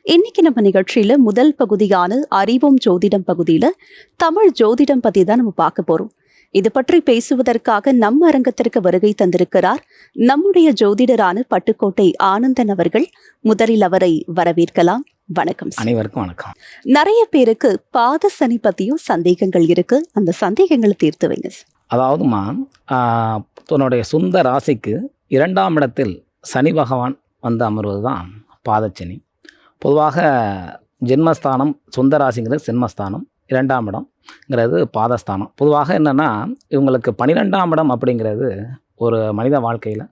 இன்னைக்கு நம்ம நிகழ்ச்சியில முதல் பகுதியான அறிவோம் ஜோதிடம் பகுதியில தமிழ் ஜோதிடம் பத்தி தான் நம்ம பார்க்க போறோம். இது பற்றி பேசுவதற்காக நம்ம அரங்கத்திற்கு வருகை தந்திருக்கிறார் நம்முடைய ஜோதிடரான பட்டுக்கோட்டை ஆனந்தன் அவர்கள். முதலில் அவரை வரவேற்கலாம். வணக்கம் சார். அனைவருக்கும் வணக்கம். நிறைய பேருக்கு பாத சனி பத்தியும் சந்தேகங்கள் இருக்கு. அந்த சந்தேகங்களை தீர்த்து வைங்க சார். அதாவதுமா, தன்னுடைய சொந்த ராசிக்கு 2ஆம் இடத்தில் சனி பகவான் வந்து அமர்வது தான் பாதச்சனி. பொதுவாக ஜென்மஸ்தானம் சொந்த ராசிங்கிறது ஜென்மஸ்தானம், 2ஆம் இடம்ங்கிறது பாதஸ்தானம். பொதுவாக என்னென்னா, இவங்களுக்கு 12ஆம் இடம் அப்படிங்கிறது ஒரு மனித வாழ்க்கையில்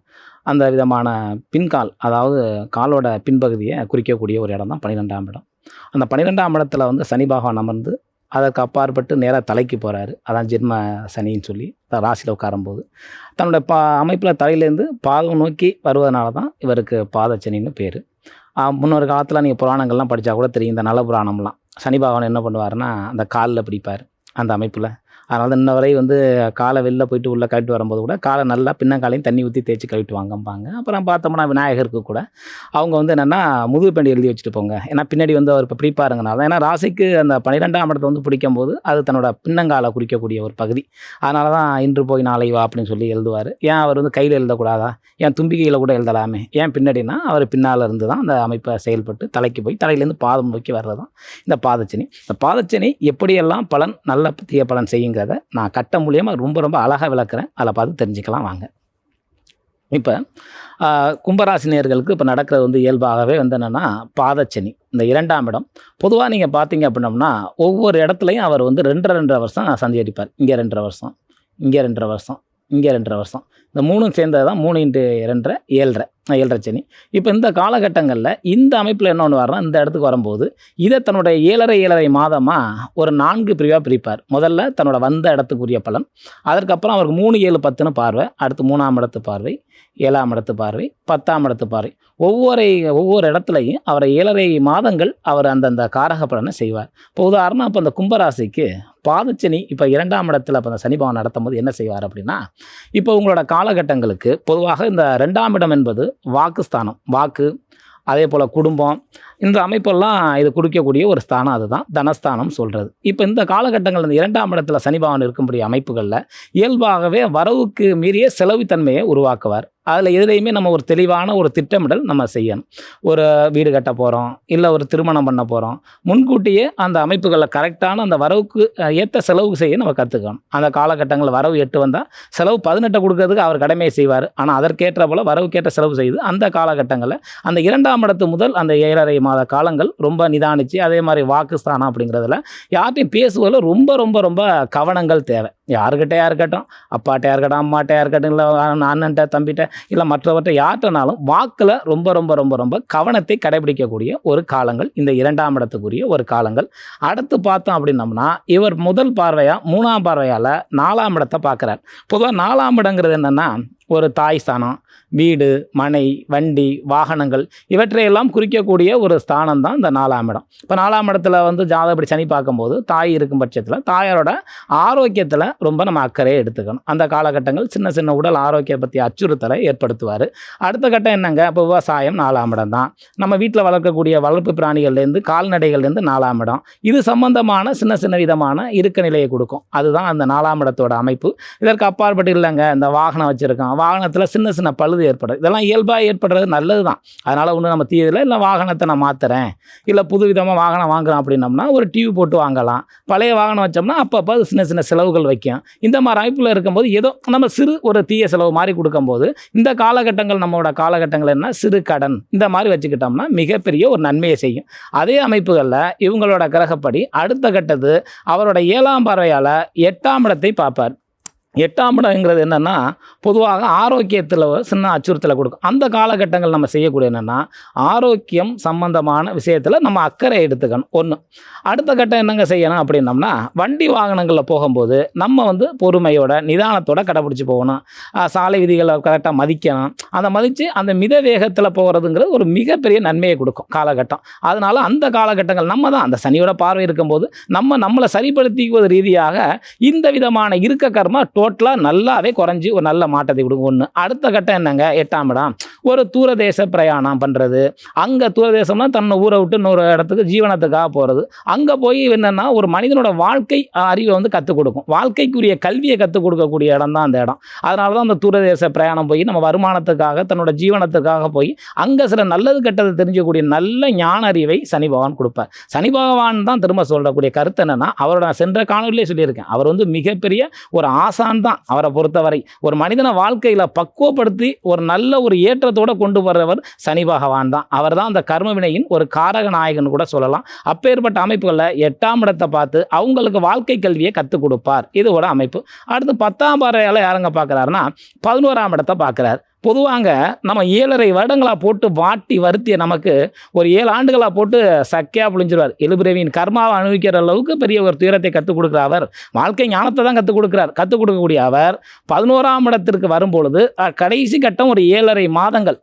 அந்த விதமான பின்கால், அதாவது காலோட பின்பகுதியை குறிக்கக்கூடிய ஒரு இடம் தான் 12ஆம் இடம். அந்த 12ஆம் இடத்துல வந்து சனி பகவான் அமர்ந்து அதற்கு அப்பாற்பட்டு நேராக தலைக்கு போகிறாரு. அதான் ஜென்ம சனின்னு சொல்லி ராசியில் உட்காரும்போது தன்னுடைய அமைப்பில் தலையிலேருந்து பாதம் நோக்கி வருவதனால தான் இவருக்கு பாதச்சனின்னு பேர். முன்னொரு காலத்தில் நீங்கள் புராணங்கள்லாம் படித்தா கூட தெரியும். இந்த நல புராணம்லாம் சனி பகவான் என்ன பண்ணுவார்னா, அந்த காலில் பிடிப்பார் அந்த அமைப்பில். அதனால இன்ன வரை வந்து காலை வெளில போயிட்டு உள்ளே கழிட்டு வரும்போது கூட காலை நல்லா பின்னங்காலையும் தண்ணி ஊற்றி தேய்ச்சி கழிட்டு வாங்கம்பாங்க. அப்புறம் பார்த்தோம்னா விநாயகருக்கு கூட அவங்க வந்து என்னென்னா முதுகு பெண்டி எழுதி வச்சுட்டு போங்க, ஏன்னா பின்னாடி வந்து அவர் இப்போ பிடிப்பாருங்கனால. ஏன்னா ராசிக்கு அந்த 12ஆம் இடத்தை வந்து பிடிக்கும் போது அது தன்னோட பின்னங்காலை குறிக்கக்கூடிய ஒரு பகுதி. அதனால தான் இன்று போய் நாளை வா அப்படின்னு சொல்லி எழுதுவார். ஏன் அவர் வந்து கையில் எழுதக்கூடாதா, ஏன் தும்பிக்கையில் கூட எழுதலாமே, ஏன் பின்னாடினா அவர் பின்னால் இருந்து தான் அந்த அமைப்பை செயல்பட்டு தலைக்கு போய் தலையிலேருந்து பாதம் நோக்கி வர்றது தான் இந்த பாதச்சனி. இந்த பாதச்சனி எப்படியெல்லாம் பலன், நல்ல தீய பலன் செய்யுங்க நான் கட்ட மூலியமாக ரொம்ப அழகாக விளக்குறேன். அதில் பார்த்து தெரிஞ்சுக்கலாம் வாங்க. இப்போ கும்பராசினியர்களுக்கு இப்போ நடக்கிறது வந்து இயல்பாகவே வந்து என்னென்னா, பாதச்சனி இந்த 2ஆம் இடம். பொதுவாக நீங்கள் பார்த்தீங்க அப்படின்னம்னா, ஒவ்வொரு இடத்துலையும் அவர் வந்து 2.5 வருஷம் சஞ்சரிப்பார். இங்கே 2.5 வருஷம், இங்கே 2.5 வருஷம், இங்கே 2.5 வருஷம். இந்த 3 சேர்ந்தது தான் 3 × 2 7.5 சனி. இப்போ இந்த காலகட்டங்களில் இந்த அமைப்பில் என்ன பண்ணுவார்னா, இந்த இடத்துக்கு வரும்போது இதை தன்னுடைய 7.5 மாதமாக ஒரு 4 பிரிவாக பிரிப்பார். முதல்ல தன்னோட வந்த இடத்துக்குரிய பலன், அதற்கப்புறம் அவருக்கு 3, 7, 10ன்னு பார்வை, அடுத்து 3ஆம் இடத்து பார்வை, 7ஆம் இடத்து பார்வை, 10ஆம் இடத்து பார்வை. ஒவ்வொரு இடத்துலையும் அவரை 7.5 மாதங்கள் அவர் அந்தந்த காரக பலனை செய்வார். இப்போ உதாரணம், இப்போ அந்த கும்பராசிக்கு பாதச்சனி இப்போ 2ஆம் இடத்துல இப்போ அந்த சனி பகவான் நடத்தும் போது என்ன செய்வார் அப்படின்னா, இப்போ உங்களோட காலகட்டங்களுக்கு பொதுவாக இந்த 2ஆம் இடம் என்பது வாக்குஸ்தானம், வாக்கு, அதே போல் குடும்பம், இந்த அமைப்பெல்லாம் இது குறிக்கக்கூடிய ஒரு ஸ்தானம். அதுதான் தனஸ்தானம் சொல்கிறது. இப்போ இந்த காலகட்டங்கள் இந்த 2ஆம் இடத்துல சனி பகவான் இருக்கும்படிய அமைப்புகளில் இயல்பாகவே வரவுக்கு மீறிய செலவுத்தன்மையை உருவாக்குவார். அதில் எதுலேயுமே நம்ம ஒரு தெளிவான ஒரு திட்டமிடல் நம்ம செய்யணும். ஒரு வீடு கட்ட போகிறோம், இல்லை ஒரு திருமணம் பண்ண போகிறோம், முன்கூட்டியே அந்த அமைப்புகளில் கரெக்டான அந்த வரவுக்கு ஏற்ற செலவுக்கு செய்ய நம்ம கற்றுக்கணும். அந்த காலகட்டங்களில் வரவு 8 வந்தால் செலவு 18 கொடுக்கறதுக்கு அவர் கடமையை செய்வார். ஆனால் அதற்கேற்ற போல் வரவுக்கேற்ற செலவு செய்து அந்த காலகட்டங்களில் அந்த 2ஆம் இடத்து முதல் அந்த 7.5 மாத காலங்கள் ரொம்ப நிதானித்து, அதே மாதிரி வாக்குஸ்தானம் அப்படிங்கிறதுல யார்ட்டையும் பேசுவதில் ரொம்ப கவனங்கள் தேவை. யாருக்கிட்டையா இருக்கட்டும், அப்பாட்டையா இருக்கட்டும், அம்மாட்டையா இருக்கட்டும், இல்லை அண்ணன்ட்ட, தம்பிட்ட, இல்லை மற்றவற்றை யார்கிட்டனாலும் வாக்கில் ரொம்ப கவனத்தை கடைபிடிக்கக்கூடிய ஒரு காலங்கள் இந்த 2ஆம் இடத்துக்குரிய ஒரு காலங்கள். அடுத்து பார்த்தோம் அப்படின்னம்னா, இவர் முதல் பார்வையாக 3ஆம் பார்வையால் 4ஆம் இடத்தை பார்க்குறார். பொதுவாக 4ஆம் இடங்கிறது என்னென்னா, ஒரு தாய் ஸ்தானம், வீடு, மனை, வண்டி, வாகனங்கள் இவற்றையெல்லாம் குறிக்கக்கூடிய ஒரு ஸ்தானம் தான் இந்த 4ஆம் இடம். இப்போ 4ஆம் இடத்துல வந்து ஜாதகப்படி சனி பார்க்கும்போது தாய் இருக்கும் பட்சத்தில் தாயாரோட ஆரோக்கியத்தில் ரொம்ப நம்ம அக்கறையை எடுத்துக்கணும். அந்த காலகட்டங்கள் சின்ன உடல் ஆரோக்கியத்தை பற்றி அச்சுறுத்தலை ஏற்படுத்துவார். அடுத்த கட்டம் என்னங்க, இப்போ விவசாயம் 4ஆம் இடம் தான். நம்ம வீட்டில் வளர்க்கக்கூடிய வளர்ப்பு பிராணிகள்லேருந்து கால்நடைகள்லேருந்து 4ஆம் இடம். இது சம்பந்தமான சின்ன விதமான இருக்க நிலையை கொடுக்கும். அதுதான் அந்த 4ஆம் இடத்தோட அமைப்பு. இதற்கு அப்பாற்பட்டு இல்லைங்க, இந்த வாகனம் வச்சுருக்கோம், வாகனத்தில் சின்ன பழுது ஏற்படும். இதெல்லாம் இயல்பாக ஏற்படுறது நல்லது தான். அதனால் ஒன்று நம்ம தீயதில்லை. இல்லை வாகனத்தை நான் மாற்றுறேன், இல்லை புது விதமாக வாகனம் வாங்குறோம் அப்படின்னம்னா ஒரு டிவி போட்டு வாங்கலாம். பழைய வாகனம் வச்சோம்னா அப்பப்போ அது சின்ன செலவுகள் வைக்கும். இந்த மாதிரி அமைப்பில் இருக்கும்போது ஏதோ நம்ம சிறு ஒரு தீய செலவு மாதிரி கொடுக்கும்போது இந்த காலகட்டங்கள் நம்மளோட காலகட்டங்கள் என்ன, சிறு கடன் இந்த மாதிரி வச்சுக்கிட்டோம்னா மிகப்பெரிய ஒரு நன்மையை செய்யும். அதே அமைப்புகளில் இவங்களோட கிரகப்படி அடுத்த கட்டத்து அவரோட 7ஆம் பார்வையால் 8ஆம் இடத்தை பார்ப்பார். 8ஆம் இடங்கிறது என்னென்னா, பொதுவாக ஆரோக்கியத்தில் சின்ன அச்சுறுத்தலை கொடுக்கும். அந்த காலகட்டங்கள் நம்ம செய்யக்கூடிய என்னென்னா, ஆரோக்கியம் சம்பந்தமான விஷயத்தில் நம்ம அக்கறை எடுத்துக்கணும். ஒன்று. அடுத்த கட்டம் என்னங்க செய்யணும் அப்படின்னம்னா, வண்டி வாகனங்களில் போகும்போது நம்ம வந்து பொறுமையோட நிதானத்தோட கடைப்பிடிச்சி போகணும். சாலை விதிகளை கரெக்டாக மதிக்கணும். அதை மதித்து அந்த மித வேகத்தில் போகிறதுங்கிறது ஒரு மிகப்பெரிய நன்மையை கொடுக்கும் காலகட்டம். அதனால் அந்த காலகட்டங்கள் நம்ம தான் அந்த சனியோட பார்வை இருக்கும்போது நம்மளை சரிப்படுத்திக்குவது ரீதியாக இந்த விதமான இருக்க கர்மா டோட்டலாக நல்லாவே குறைஞ்சி ஒரு நல்ல மாற்றத்தை கொடுக்கும். ஒன்று. அடுத்த கட்டம் என்னங்க, 8ஆம் இடம் ஒரு தூரதேச பிரயாணம் பண்ணுறது. அங்கே தூரதேசம்னா தன்னை ஊரை விட்டு இன்னொரு இடத்துக்கு ஜீவனத்துக்காக போகிறது. அங்கே போய் என்னென்னா ஒரு மனிதனோட வாழ்க்கை அறிவை வந்து கற்றுக் கொடுக்கும். வாழ்க்கைக்குரிய கல்வியை கற்றுக் கொடுக்கக்கூடிய இடம் தான் அந்த இடம். அதனால தான் அந்த தூரதேச பிரயாணம் போய் நம்ம வருமானத்துக்காக தன்னோட ஜீவனத்துக்காக போய் அங்கே சில நல்லது கெட்டதை தெரிஞ்சக்கூடிய நல்ல ஞான அறிவை சனி பகவான் கொடுப்பார். சனி பகவான் தான் திரும்ப சொல்லக்கூடிய கருத்து என்னென்னா, அவரோட நான் சென்ற காணொலியிலே சொல்லியிருக்கேன், அவர் வந்து மிகப்பெரிய ஒரு ஆசான் தான். அவரை பொறுத்தவரை ஒரு மனிதனை வாழ்க்கையில் பக்குவப்படுத்தி ஒரு நல்ல ஒரு ஏற்றத்தோடு கொண்டு வர்றவர் சனி பகவான் தான். அவர் தான் அந்த கர்ம வினையின் ஒரு காரக நாயகன் கூட சொல்லலாம். அப்பேற்பட்ட அமைப்புகளில் 8ஆம் இடத்தை பார்த்து அவங்களுக்கு வாழ்க்கை கல்வியை கற்றுக் கொடுப்பார். இதோட அமைப்பு. அடுத்து 10ஆம் பார்வையால் யாருங்க பார்க்குறாருன்னா 11ஆம் இடத்தை பார்க்குறார். பொதுவாங்க நம்ம 7.5 வருடங்களாக போட்டு வாட்டி வருத்திய நமக்கு ஒரு 7 ஆண்டுகளாக போட்டு சக்கையாக புழிஞ்சிருவார். எழுபிறவியின் கர்மாவை அனுபவிக்கிற அளவுக்கு பெரிய ஒரு துயரத்தை கற்றுக் கொடுக்குற அவர் வாழ்க்கை ஞானத்தை தான் கற்றுக் கொடுக்குறார். கற்றுக் கொடுக்கக்கூடிய அவர் 11ஆம் இடத்திற்கு வரும்பொழுது கடைசி கட்டம் ஒரு 7.5 மாதங்கள்.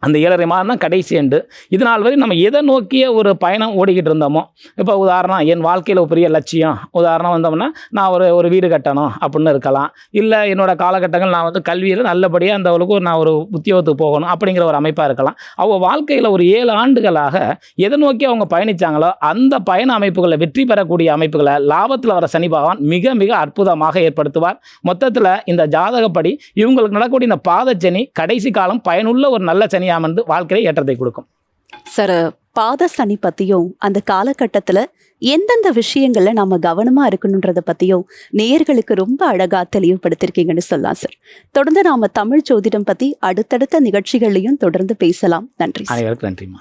அந்த 7.5 மாதம் தான் கடைசி எண்டு. இது நாள் வரை நம்ம எதை நோக்கிய ஒரு பயணம் ஓடிக்கிட்டு இருந்தோமோ, இப்போ உதாரணம் என் வாழ்க்கையில் ஒரு பெரிய லட்சியம், உதாரணம் வந்தோம்னா நான் ஒரு வீடு கட்டணும் அப்படின்னு இருக்கலாம். இல்லை என்னோடய காலகட்டங்கள் நான் வந்து கல்வியில் நல்லபடியாக அந்த அளவுக்கு நான் ஒரு உத்தியோகத்துக்கு போகணும் அப்படிங்கிற ஒரு அமைப்பாக இருக்கலாம். அவங்க வாழ்க்கையில் ஒரு 7 ஆண்டுகளாக எதை நோக்கி அவங்க பயணித்தாங்களோ அந்த பயண அமைப்புகளை வெற்றி பெறக்கூடிய அமைப்புகளை லாபத்தில் வர சனி பகவான் மிக மிக அற்புதமாக ஏற்படுத்துவார். மொத்தத்தில் இந்த ஜாதகப்படி இவங்களுக்கு நடக்கக்கூடிய இந்த பாதச்சனி கடைசி காலம் பயனுள்ள ஒரு நல்ல சனி அமர்ந்து வாழ்க்கையை ஏற்றத்தை கொடுக்கும். சார், பாத சனி பத்தியும் அந்த காலகட்டத்துல எந்தெந்த விஷயங்கள்ல நாம கவனமா இருக்கணுன்றத பத்தியும் நேயர்களுக்கு ரொம்ப அழகா தெளிவுபடுத்திருக்கீங்கன்னு சொல்லலாம் சார். தொடர்ந்து நாம தமிழ் ஜோதிடம் பத்தி அடுத்தடுத்த நிகழ்ச்சிகளையும் தொடர்ந்து பேசலாம். நன்றி. அனைவருக்கும் நன்றிமா.